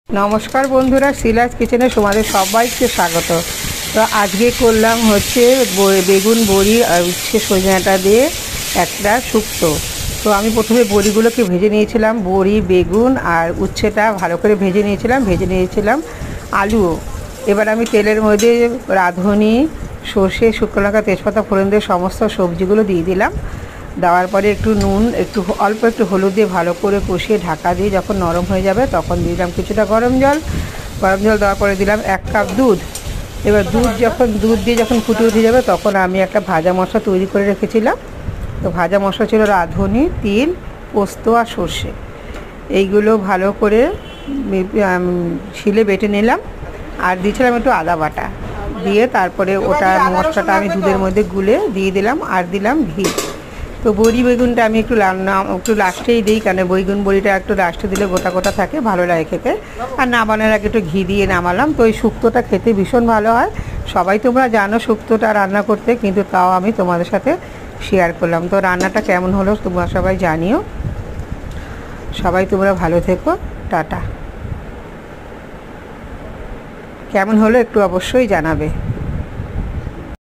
নমস্কার বন্ধুরা, শিলাস কিচেনে তোমাদের সবাইকে স্বাগত। তো আজকে করলাম হচ্ছে বেগুন বড়ি আর উচ্ছে সজনাটা দিয়ে একটা শুক্তো। তো আমি প্রথমে বড়িগুলোকে ভেজে নিয়েছিলাম, বড়ি বেগুন আর উচ্ছেটা ভালো করে ভেজে নিয়েছিলাম আলুও। এবার আমি তেলের মধ্যে রাঁধুনি, সর্ষে, শুকনো লঙ্কা, তেজপাতা ফোড়ন দিয়ে সমস্ত সবজিগুলো দিয়ে দিলাম। দেওয়ার পরে একটু নুন, অল্প একটু হলুদ দিয়ে ভালো করে কষিয়ে ঢাকা দিয়ে যখন নরম হয়ে যাবে তখন দিলাম কিছুটা গরম জল দেওয়ার পরে দিলাম 1 কাপ দুধ। এবার দুধ দিয়ে যখন ফুটে উঠে যাবে তখন আমি একটা ভাজা মশলা তৈরি করে রেখেছিলাম। তো ভাজা মশলা ছিল রাঁধুনি, তিল, পোস্ত আর সর্ষে। এইগুলো ভালো করে শিলে বেটে নিলাম আর দিয়েছিলাম একটু আদা বাটা দিয়ে, তারপরে ওটা মশলাটা আমি দুধের মধ্যে গুলে দিয়ে দিলাম আর দিলাম ঘি। তো বড়ি বেগুনটা আমি একটু লাস্টেই দিই, কারণ বেগুন বড়িটা একটু লাস্টে দিলে গোটা গোটা থাকে, ভালো লাগে খেতে। আর নামানোর আগে একটু ঘি দিয়ে নামালাম। তো এই শুক্তোটা খেতে ভীষণ ভালো হয়। সবাই তোমরা জানো শুক্তোটা রান্না করতে, কিন্তু তাও আমি তোমাদের সাথে শেয়ার করলাম। তো রান্নাটা কেমন হলো তোমরা সবাই জানিও। সবাই তোমরা ভালো থেকো, টাটা। কেমন হলো একটু অবশ্যই জানাবে।